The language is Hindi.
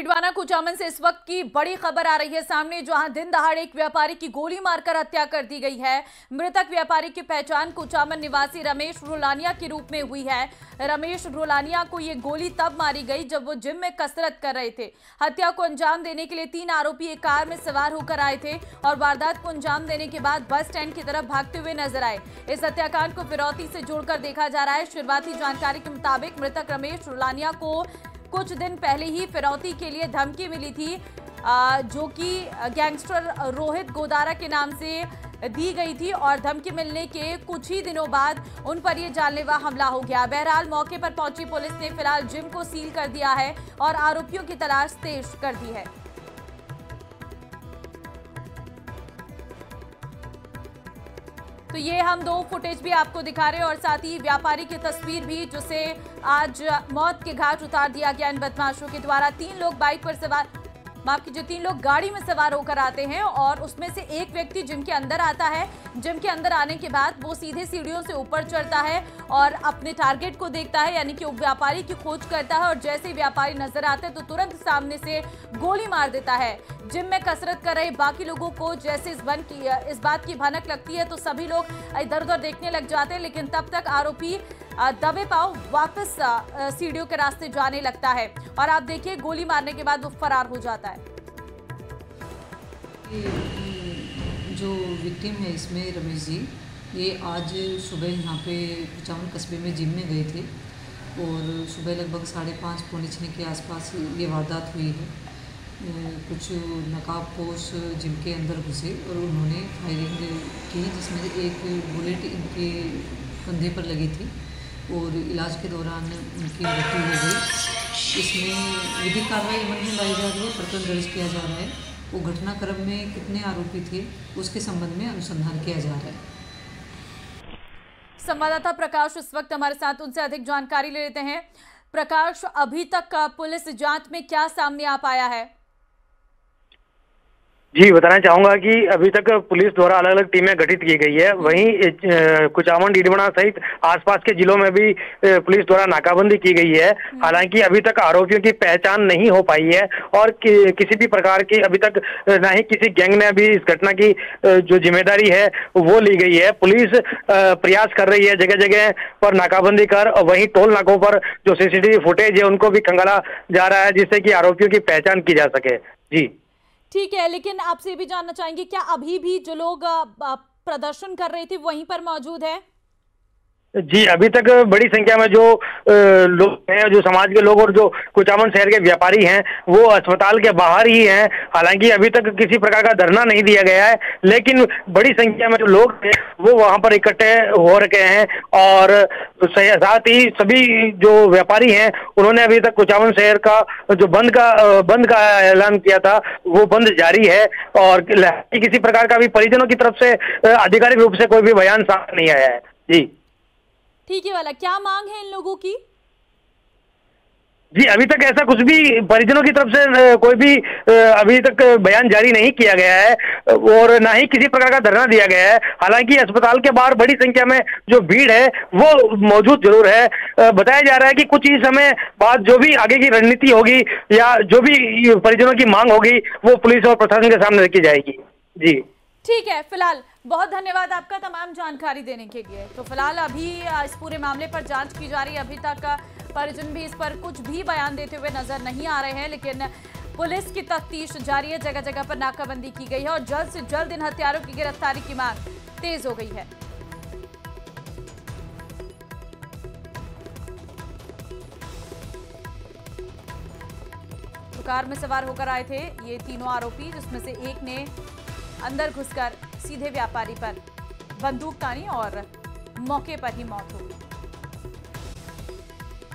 डीडवाना कुचामन से इस वक्त की बड़ी खबर आ रही है सामने, जहां दिन दहाड़े एक व्यापारी की गोली मारकर हत्या कर दी गई है। मृतक व्यापारी की पहचान कुचामन निवासी रमेश रोलानिया के रूप में हुई है। रमेश रोलानिया को ये गोली तब मारी गई जब वो जिम में कसरत कर रहे थे। हत्या को अंजाम देने के लिए 3 आरोपी एक कार में सवार होकर आए थे और वारदात को अंजाम देने के बाद बस स्टैंड की तरफ भागते हुए नजर आए। इस हत्याकांड को फिरौती से जोड़कर देखा जा रहा है। शुरुआती जानकारी के मुताबिक मृतक रमेश रोलानिया को कुछ दिन पहले ही फिरौती के लिए धमकी मिली थी, जो कि गैंगस्टर रोहित गोदारा के नाम से दी गई थी और धमकी मिलने के कुछ ही दिनों बाद उन पर यह जानलेवा हमला हो गया। बहरहाल मौके पर पहुंची पुलिस ने फिलहाल जिम को सील कर दिया है और आरोपियों की तलाश तेज कर दी है। तो ये हम 2 फुटेज भी आपको दिखा रहे हैं और साथ ही व्यापारी की तस्वीर भी, जिसे आज मौत के घाट उतार दिया गया इन बदमाशों के द्वारा। 3 लोग बाइक पर सवार, माफ कीजिए, 3 लोग गाड़ी में सवार होकर आते हैं और उसमें से एक व्यक्ति जिम के अंदर आता है। जिम के अंदर आने के बाद वो सीधे सीढ़ियों से ऊपर चढ़ता है और अपने टारगेट को देखता है, यानी कि वो व्यापारी की खोज करता है और जैसे ही व्यापारी नजर आते हैं तो तुरंत सामने से गोली मार देता है। जिम में कसरत कर रहे बाकी लोगों को जैसे इस बात की भनक लगती है तो सभी लोग इधर उधर देखने लग जाते हैं, लेकिन तब तक आरोपी दबे पांव वापस सीढ़ियों के रास्ते जाने लगता है और आप देखिए गोली मारने के बाद वो फरार हो जाता है। जो विक्टिम है इसमें रमेश जी, ये आज सुबह यहाँ पे कुचामन कस्बे में जिम में गए थे और सुबह लगभग 5:30 पौने 6 के आसपास ये वारदात हुई है। कुछ नकाबपोश जिम के अंदर घुसे और उन्होंने फायरिंग की, जिसमें एक बुलेट इनके कंधे पर लगी थी और इलाज के दौरान उनकी मृत्यु हो गई। इसमें विधिक कार्रवाई अमल में लाई जा रही है, प्रकरण दर्ज किया जा रहा है। वो घटनाक्रम में कितने आरोपी थे उसके संबंध में अनुसंधान किया जा रहा है। संवाददाता प्रकाश इस वक्त हमारे साथ, उनसे अधिक जानकारी ले लेते हैं। प्रकाश, अभी तक पुलिस जांच में क्या सामने आ पाया है? जी, बताना चाहूंगा कि अभी तक पुलिस द्वारा अलग अलग टीमें गठित की गई है। वहीं कुचामन डीडवाना सहित आसपास के जिलों में भी पुलिस द्वारा नाकाबंदी की गई है। हालांकि अभी तक आरोपियों की पहचान नहीं हो पाई है और किसी भी प्रकार की अभी तक ना ही किसी गैंग ने अभी इस घटना की जो जिम्मेदारी है वो ली गई है। पुलिस प्रयास कर रही है जगह जगह पर नाकाबंदी कर, वहीं टोल नाकों पर जो CCTV फुटेज है उनको भी खंगाला जा रहा है, जिससे कि आरोपियों की पहचान की जा सके। जी ठीक है, लेकिन आपसे भी जानना चाहेंगे, क्या अभी भी जो लोग प्रदर्शन कर रहे थे वहीं पर मौजूद है? जी, अभी तक बड़ी संख्या में जो लोग हैं, जो समाज के लोग और जो कुचामन शहर के व्यापारी हैं, वो अस्पताल के बाहर ही हैं। हालांकि अभी तक किसी प्रकार का धरना नहीं दिया गया है, लेकिन बड़ी संख्या में जो लोग हैं वो वहां पर इकट्ठे हो रखे हैं और साथ ही सभी जो व्यापारी हैं उन्होंने अभी तक कुचामन शहर का जो बंद का ऐलान किया था वो बंद जारी है और किसी प्रकार का भी परिजनों की तरफ से आधिकारिक रूप से कोई भी बयान सामने नहीं आया है। जी ठीक है, वाला क्या मांग है इन लोगों की? जी, अभी तक ऐसा कुछ भी परिजनों की तरफ से कोई भी अभी तक बयान जारी नहीं किया गया है और ना ही किसी प्रकार का धरना दिया गया है। हालांकि अस्पताल के बाहर बड़ी संख्या में जो भीड़ है वो मौजूद जरूर है। बताया जा रहा है कि कुछ ही समय बाद जो भी आगे की रणनीति होगी या जो भी परिजनों की मांग होगी वो पुलिस और प्रशासन के सामने रखी जाएगी। जी ठीक है, फिलहाल बहुत धन्यवाद आपका तमाम जानकारी देने के लिए। तो फिलहाल अभी इस पूरे मामले पर जांच की जा रही है। अभी तक परिजन भी इस पर कुछ भी बयान देते हुए नजर नहीं आ रहे हैं, लेकिन पुलिस की तफ्तीश जारी है। जगह जगह पर नाकाबंदी की गई है और जल्द से जल्द इन हत्यारों की गिरफ्तारी की मांग तेज हो गई है। तो कार में सवार होकर आए थे ये तीनों आरोपी, जिसमें से एक ने अंदर घुसकर सीधे व्यापारी पर बंदूक तानी और मौके पर ही मौत हो गई।